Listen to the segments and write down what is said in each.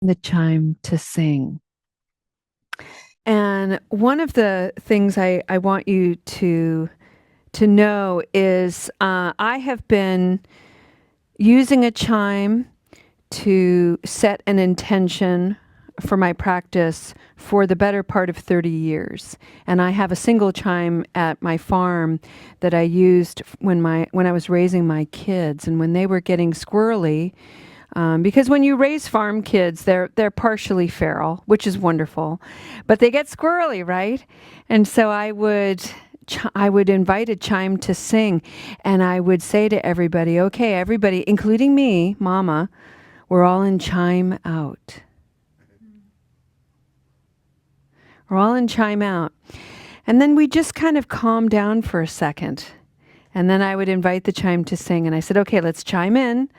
the chime to sing. And one of the things I want you to know is I have been using a chime to set an intention for my practice for the better part of 30 years. And I have a single chime at my farm that I used when I was raising my kids and when they were getting squirrely. Because when you raise farm kids, they're partially feral, which is wonderful, but they get squirrely, right? And so I would invite a chime to sing, and I would say to everybody, "Okay, everybody, including me, Mama, we're all in chime out. We're all in chime out." And then we just kind of calm down for a second. And then I would invite the chime to sing. And I said, "Okay, let's chime in."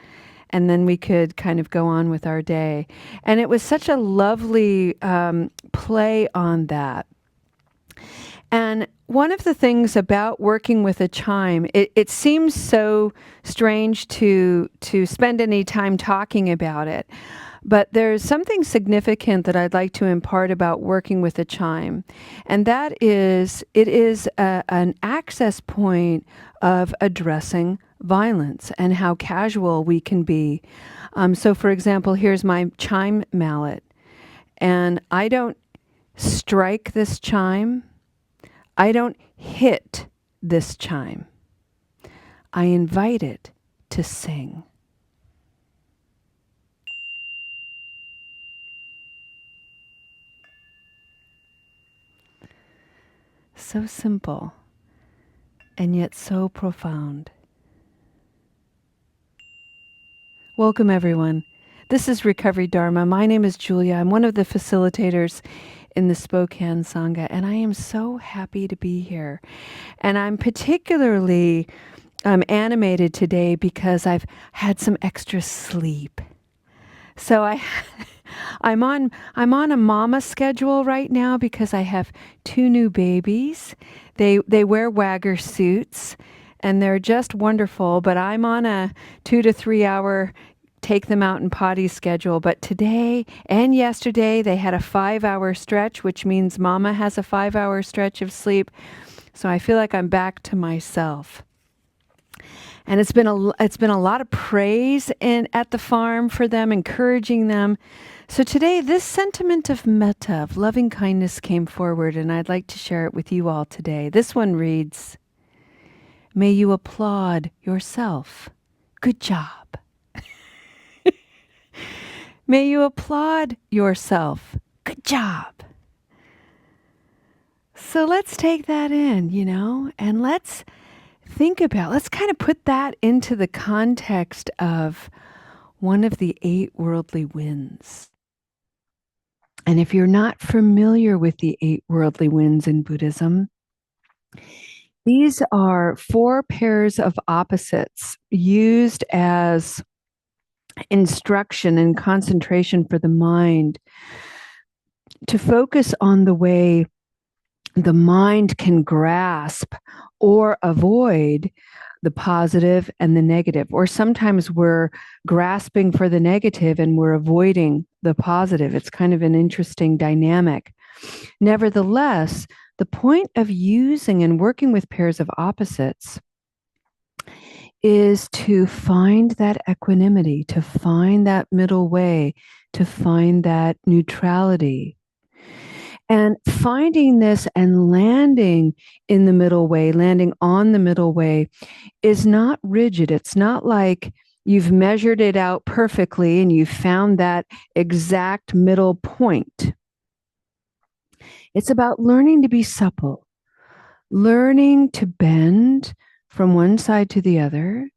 And then we could kind of go on with our day. And it was such a lovely play on that. And one of the things about working with a chime, it seems so strange to spend any time talking about it. But there's something significant that I'd like to impart about working with a chime. And that is, it is an access point of addressing violence and how casual we can be. So, for example, here's my chime mallet. And I don't strike this chime. I don't hit this chime. I invite it to sing. So simple, and yet so profound. Welcome, everyone. This is Recovery Dharma. My name is Julia. I'm one of the facilitators in the Spokane Sangha, and I am so happy to be here. And I'm particularly animated today because I've had some extra sleep. So I'm on a mama schedule right now because I have two new babies. They wear Wagger suits and they're just wonderful, but I'm on a 2 to 3 hour take them out and potty schedule. But today and yesterday they had a 5 hour stretch, which means mama has a 5 hour stretch of sleep. So I feel like I'm back to myself. And it's been a lot of praise at the farm for them, encouraging them. So today, this sentiment of metta, of loving kindness, came forward, and I'd like to share it with you all today. This one reads, "May you applaud yourself. Good job." May you applaud yourself. Good job. So let's take that in, and let's kind of put that into the context of one of the 8 worldly winds. And if you're not familiar with the 8 worldly winds in Buddhism, these are 4 pairs of opposites used as instruction and concentration for the mind to focus on the way the mind can grasp or avoid the positive and the negative. Or sometimes we're grasping for the negative and we're avoiding the positive. It's kind of an interesting dynamic. Nevertheless, the point of using and working with pairs of opposites is to find that equanimity, to find that middle way, to find that neutrality. And finding this and landing in the middle way, landing on the middle way, is not rigid. It's not like you've measured it out perfectly and you found that exact middle point. It's about learning to be supple, learning to bend from one side to the other,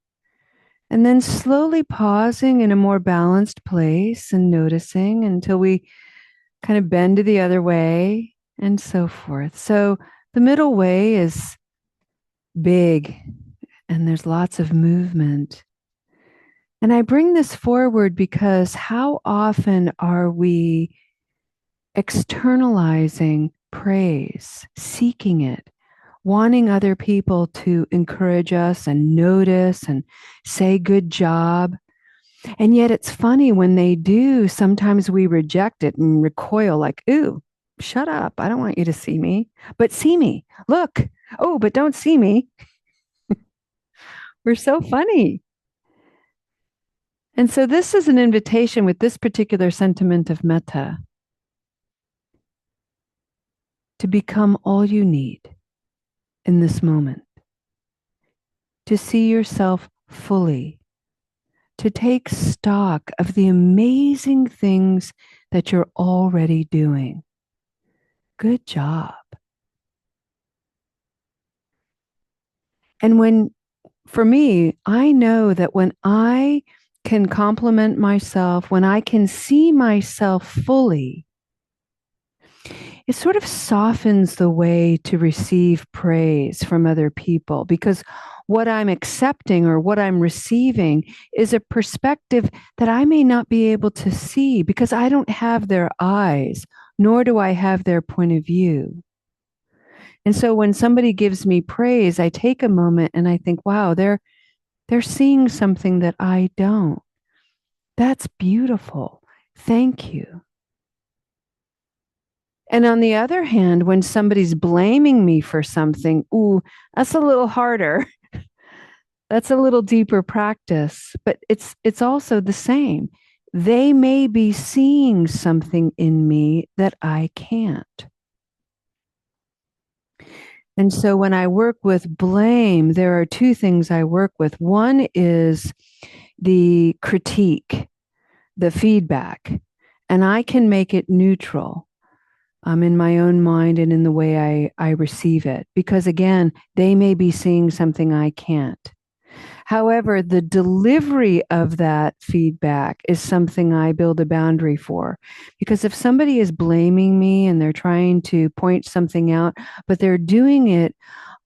and then slowly pausing in a more balanced place and noticing until we kind of bend to the other way and so forth. So the middle way is big and there's lots of movement. And I bring this forward because how often are we externalizing praise, seeking it, wanting other people to encourage us and notice and say good job? And yet it's funny when they do, sometimes we reject it and recoil like, ooh, shut up. I don't want you to see me, but see me. Look. Oh, but don't see me. We're so funny. And so this is an invitation with this particular sentiment of metta to become all you need in this moment, to see yourself fully, to take stock of the amazing things that you're already doing. Good job. And for me, I know that when I can compliment myself, when I can see myself fully, it sort of softens the way to receive praise from other people because what I'm accepting or what I'm receiving is a perspective that I may not be able to see because I don't have their eyes, nor do I have their point of view. And so when somebody gives me praise, I take a moment and I think, wow, they're seeing something that I don't. That's beautiful. Thank you. And on the other hand, when somebody's blaming me for something, ooh, that's a little harder. That's a little deeper practice, but it's also the same. They may be seeing something in me that I can't. And so when I work with blame, there are two things I work with. One is the critique, the feedback, and I can make it neutral in my own mind and in the way I receive it. Because again, they may be seeing something I can't. However, the delivery of that feedback is something I build a boundary for. Because if somebody is blaming me and they're trying to point something out, but they're doing it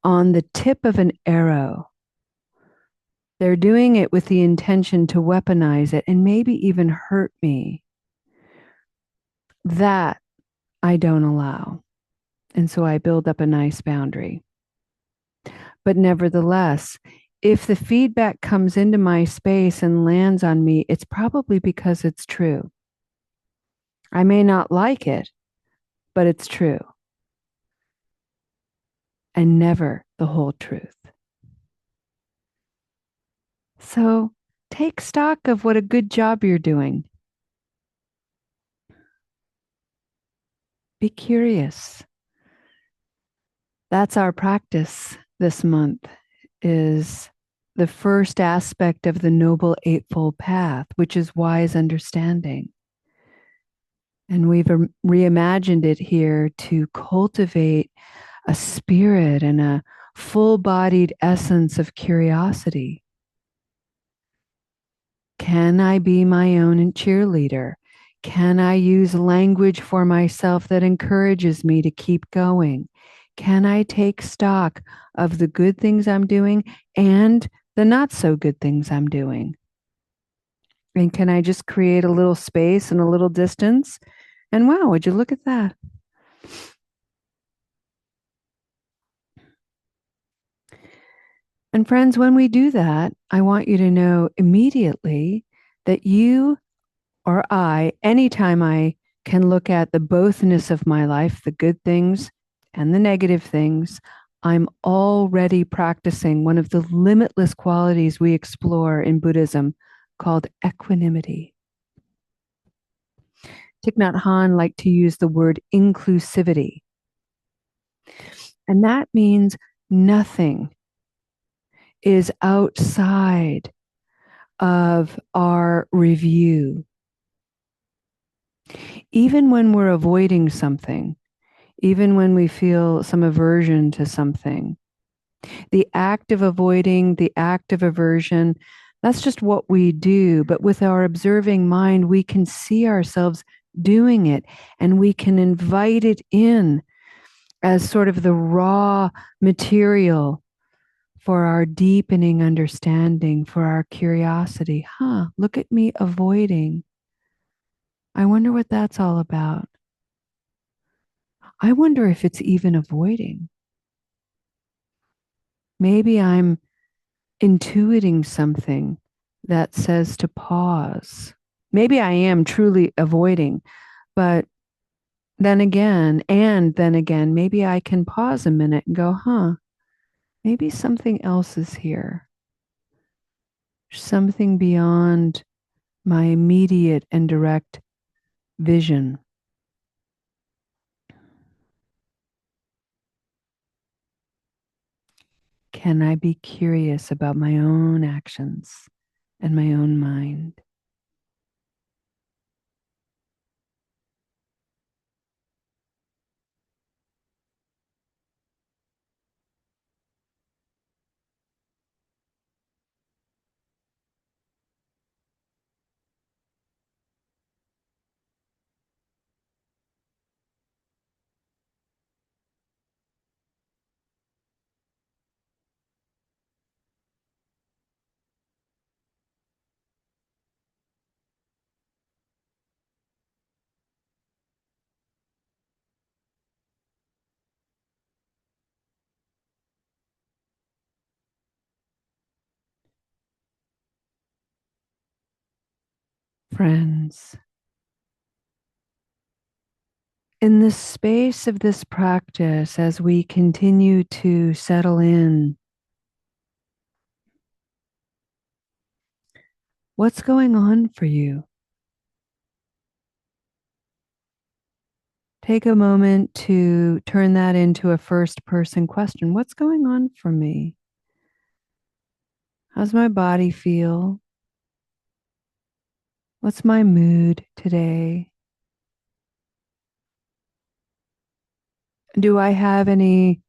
on the tip of an arrow, they're doing it with the intention to weaponize it and maybe even hurt me, that I don't allow. And so I build up a nice boundary. But nevertheless, if the feedback comes into my space and lands on me, it's probably because it's true. I may not like it, but it's true. And never the whole truth. So take stock of what a good job you're doing. Be curious. That's our practice this month, is the first aspect of the Noble Eightfold Path, which is wise understanding. And we've reimagined it here to cultivate a spirit and a full-bodied essence of curiosity. Can I be my own cheerleader? Can I use language for myself that encourages me to keep going? Can I take stock of the good things I'm doing and the not so good things I'm doing? And can I just create a little space and a little distance? And wow, would you look at that? And friends, when we do that, I want you to know immediately that you or I, anytime I can look at the bothness of my life, the good things and the negative things, I'm already practicing one of the limitless qualities we explore in Buddhism called equanimity. Thich Nhat Hanh liked to use the word inclusivity. And that means nothing is outside of our review. Even when we're avoiding something, even when we feel some aversion to something, the act of avoiding, the act of aversion, that's just what we do. But with our observing mind, we can see ourselves doing it and we can invite it in as sort of the raw material for our deepening understanding, for our curiosity. Look at me avoiding. I wonder what that's all about. I wonder if it's even avoiding. Maybe I'm intuiting something that says to pause. Maybe I am truly avoiding, but then again, maybe I can pause a minute and go, maybe something else is here. Something beyond my immediate and direct vision. Can I be curious about my own actions and my own mind? Friends, in the space of this practice, as we continue to settle in, what's going on for you? Take a moment to turn that into a first person question. What's going on for me? How's my body feel? What's my mood today? Do I have any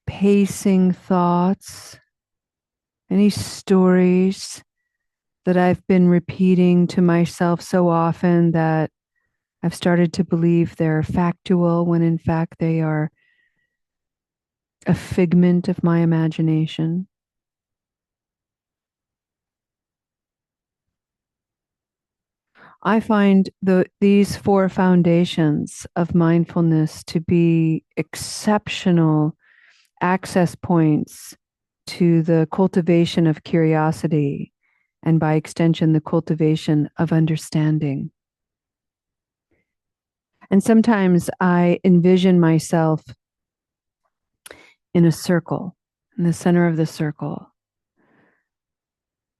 pacing thoughts, any stories that I've been repeating to myself so often that I've started to believe they're factual when in fact they are a figment of my imagination? I find these four foundations of mindfulness to be exceptional access points to the cultivation of curiosity and by extension, the cultivation of understanding. And sometimes I envision myself in a circle, in the center of the circle,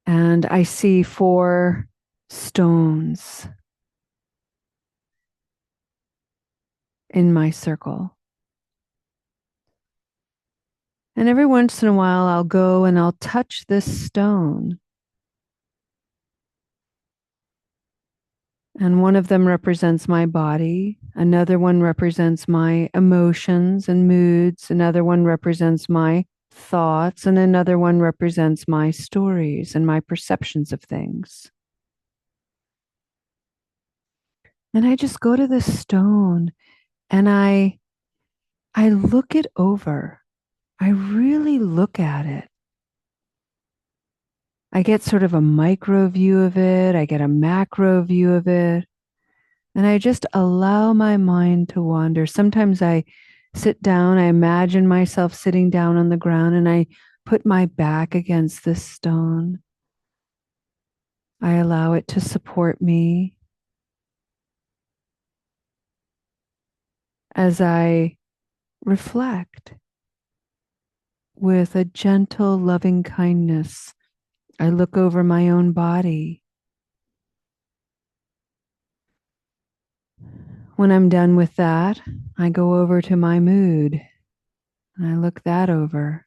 and I see four stones in my circle. And every once in a while, I'll go and I'll touch this stone. And one of them represents my body. Another one represents my emotions and moods. Another one represents my thoughts. And another one represents my stories and my perceptions of things. And I just go to this stone and I look it over. I really look at it. I get sort of a micro view of it. I get a macro view of it. And I just allow my mind to wander. Sometimes I sit down, I imagine myself sitting down on the ground and I put my back against this stone. I allow it to support me as I reflect with a gentle, loving kindness. I look over my own body. When I'm done with that, I go over to my mood and I look that over.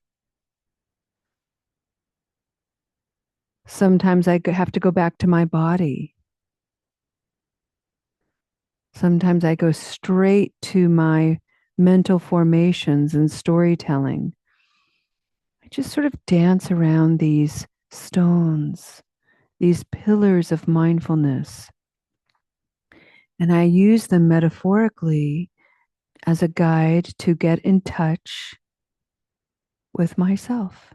Sometimes I have to go back to my body. Sometimes I go straight to my mental formations and storytelling. I just sort of dance around these stones, these pillars of mindfulness. And I use them metaphorically as a guide to get in touch with myself.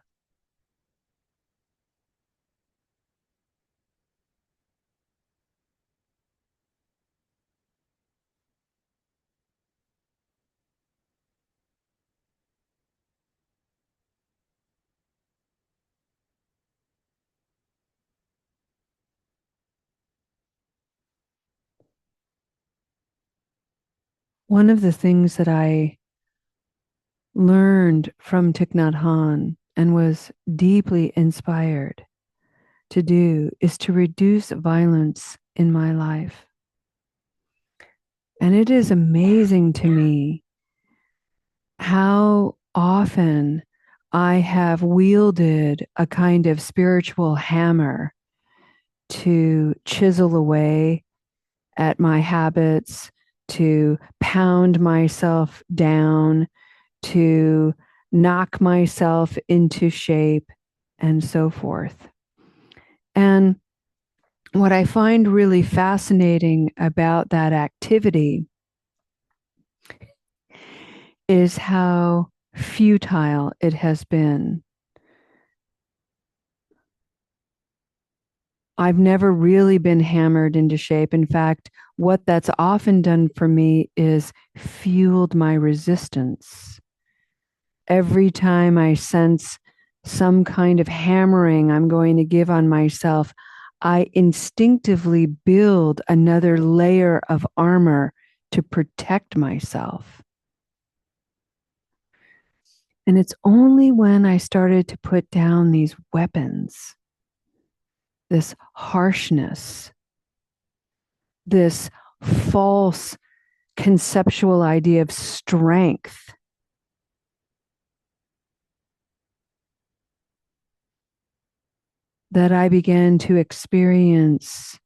One of the things that I learned from Thich Nhat Hanh and was deeply inspired to do is to reduce violence in my life. And it is amazing to me how often I have wielded a kind of spiritual hammer to chisel away at my habits, to pound myself down, to knock myself into shape, and so forth. And what I find really fascinating about that activity is how futile it has been. I've never really been hammered into shape. In fact, what that's often done for me is fueled my resistance. Every time I sense some kind of hammering I'm going to give on myself, I instinctively build another layer of armor to protect myself. And it's only when I started to put down these weapons, this harshness, this false conceptual idea of strength, that I began to experience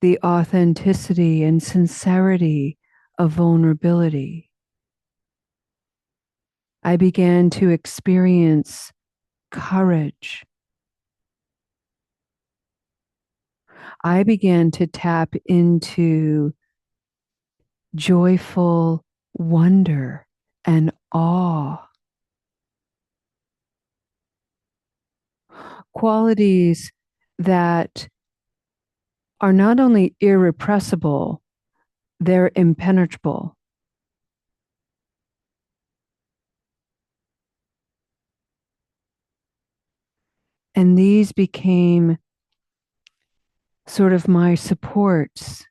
the authenticity and sincerity of vulnerability. I began to experience courage. I began to tap into joyful wonder and awe, qualities that are not only irrepressible, they're impenetrable. And these became sort of my supports.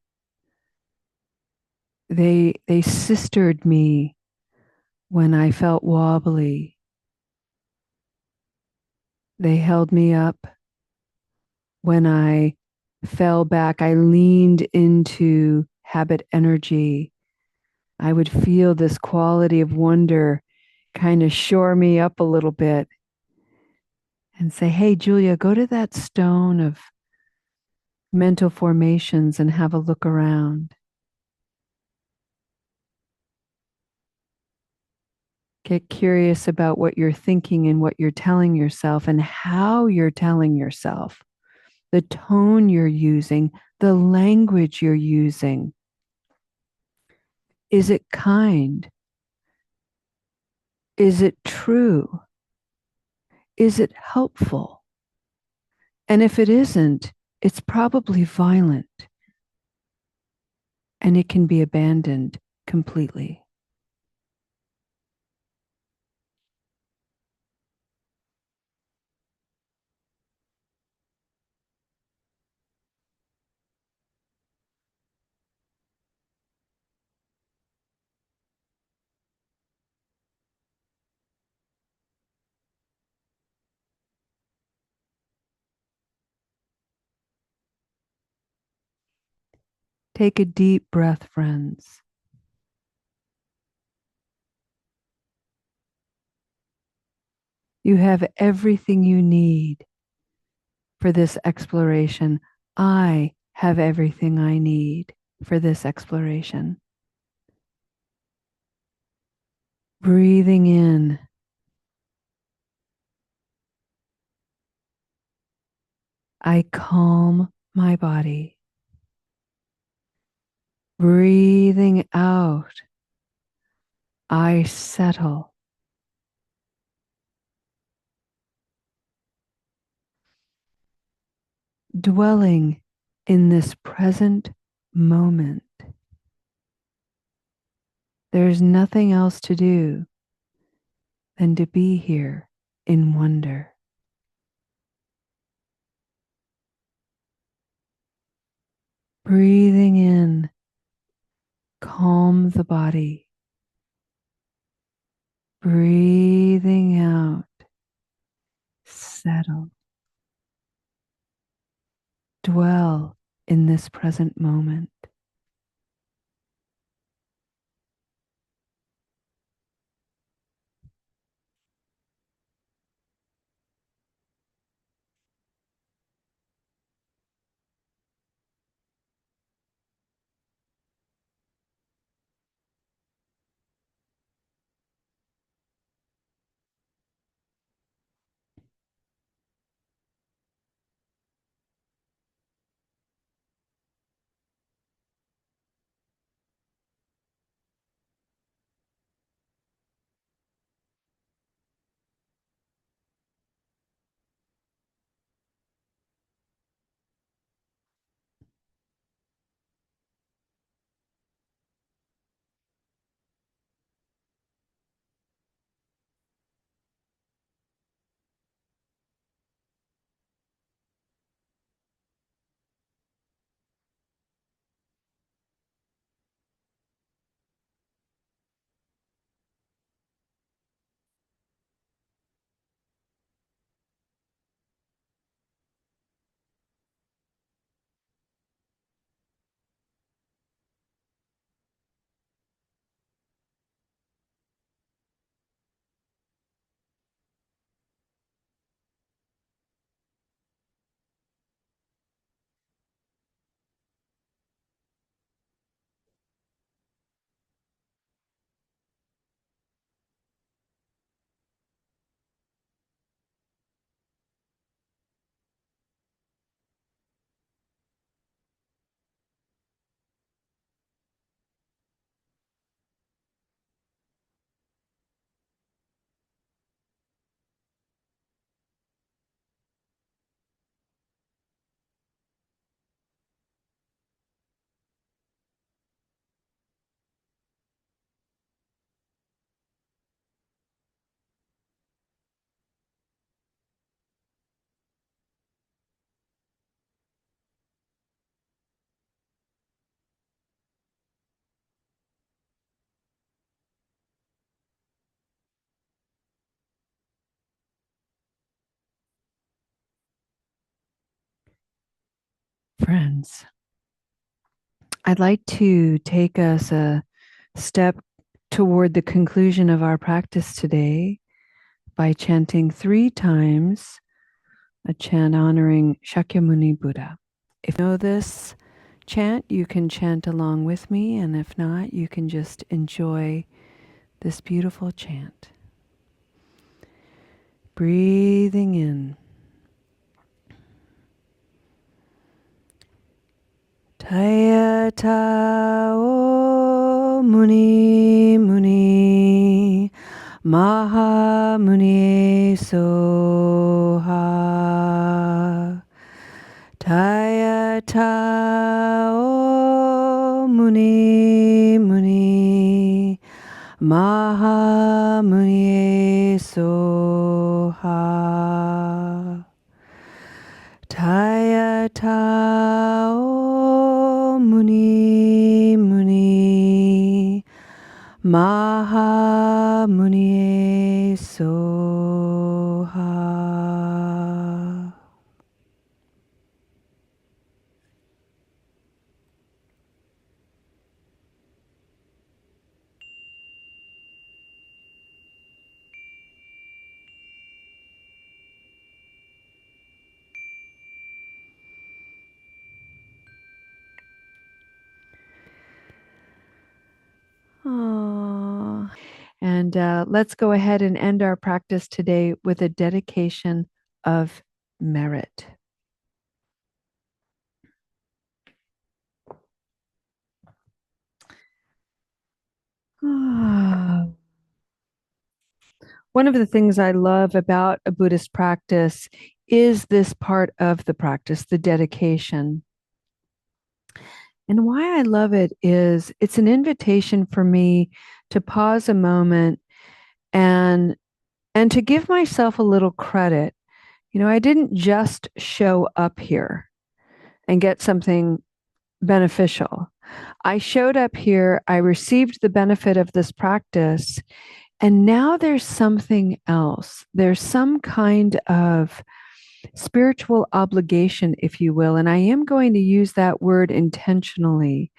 They sistered me when I felt wobbly. They held me up when I fell back. I leaned into habit energy. I would feel this quality of wonder kind of shore me up a little bit and say, hey, Julia, go to that stone of mental formations and have a look around. Get curious about what you're thinking and what you're telling yourself and how you're telling yourself, the tone you're using, the language you're using. Is it kind? Is it true? Is it helpful? And if it isn't, it's probably violent and it can be abandoned completely. Take a deep breath, friends. You have everything you need for this exploration. I have everything I need for this exploration. Breathing in, I calm my body. Breathing out, I settle. Dwelling in this present moment. There's nothing else to do than to be here in wonder. Breathing in, calm the body. Breathing out, settle. Dwell in this present moment. Friends, I'd like to take us a step toward the conclusion of our practice today by chanting 3 times a chant honoring Shakyamuni Buddha. If you know this chant, you can chant along with me, and if not, you can just enjoy this beautiful chant. Breathing in. Tayata o muni muni maha muni soha. Tayata o muni muni maha muni soha. Tayata o muni muni maha muni soha. Oh. And let's go ahead and end our practice today with a dedication of merit. One of the things I love about a Buddhist practice is this part of the practice, the dedication. And why I love it is it's an invitation for me to pause a moment and to give myself a little credit. You know, I didn't just show up here and get something beneficial. I showed up here, I received the benefit of this practice, and now there's something else. There's some kind of spiritual obligation, if you will, and I am going to use that word intentionally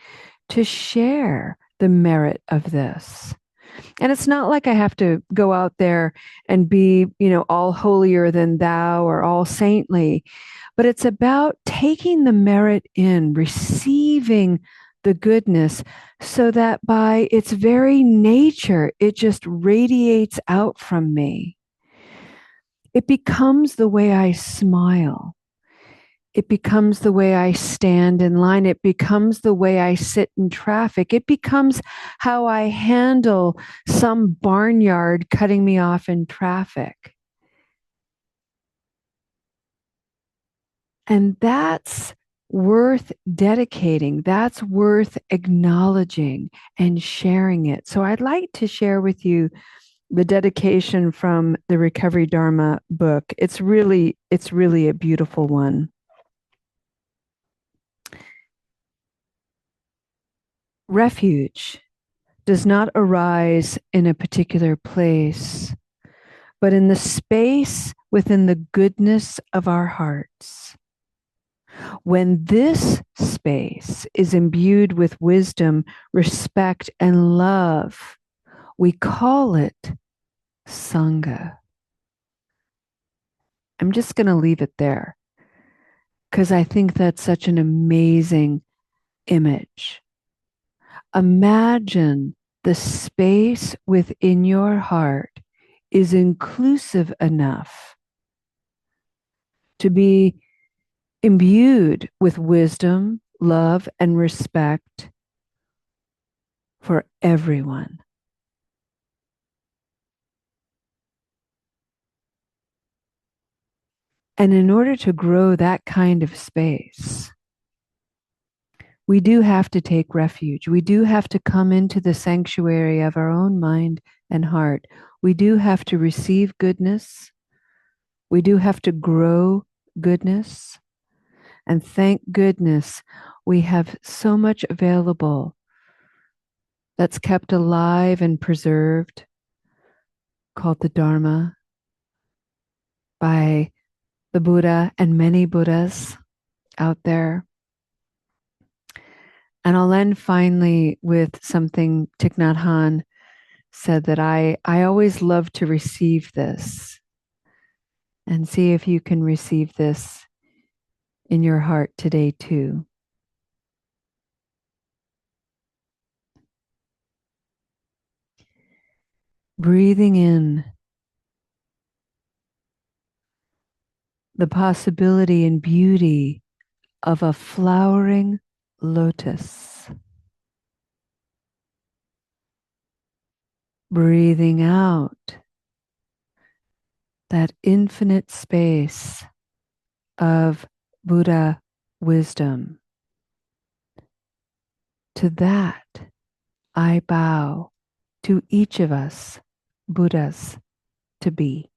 to share the merit of this. And it's not like I have to go out there and be, all holier than thou or all saintly, but it's about taking the merit in, receiving the goodness so that by its very nature, it just radiates out from me. It becomes the way I smile. It becomes the way I stand in line. It becomes the way I sit in traffic. It becomes how I handle some barnyard cutting me off in traffic. And that's worth dedicating. That's worth acknowledging and sharing it. So I'd like to share with you the dedication from the Recovery Dharma book. It's really a beautiful one. Refuge does not arise in a particular place, but in the space within the goodness of our hearts. When this space is imbued with wisdom, respect, and love, we call it Sangha. I'm just going to leave it there because I think that's such an amazing image. Imagine the space within your heart is inclusive enough to be imbued with wisdom, love, and respect for everyone. And in order to grow that kind of space, we do have to take refuge. We do have to come into the sanctuary of our own mind and heart. We do have to receive goodness. We do have to grow goodness. And thank goodness we have so much available that's kept alive and preserved, called the Dharma, by the Buddha and many Buddhas out there. And I'll end finally with something Thich Nhat Hanh said, that I always love to receive this, and see if you can receive this in your heart today too. Breathing in the possibility and beauty of a flowering lotus. Breathing out that infinite space of Buddha wisdom. To that, I bow, to each of us, Buddhas to be.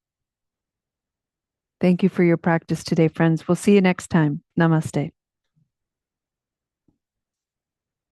Thank you for your practice today, friends. We'll see you next time. Namaste.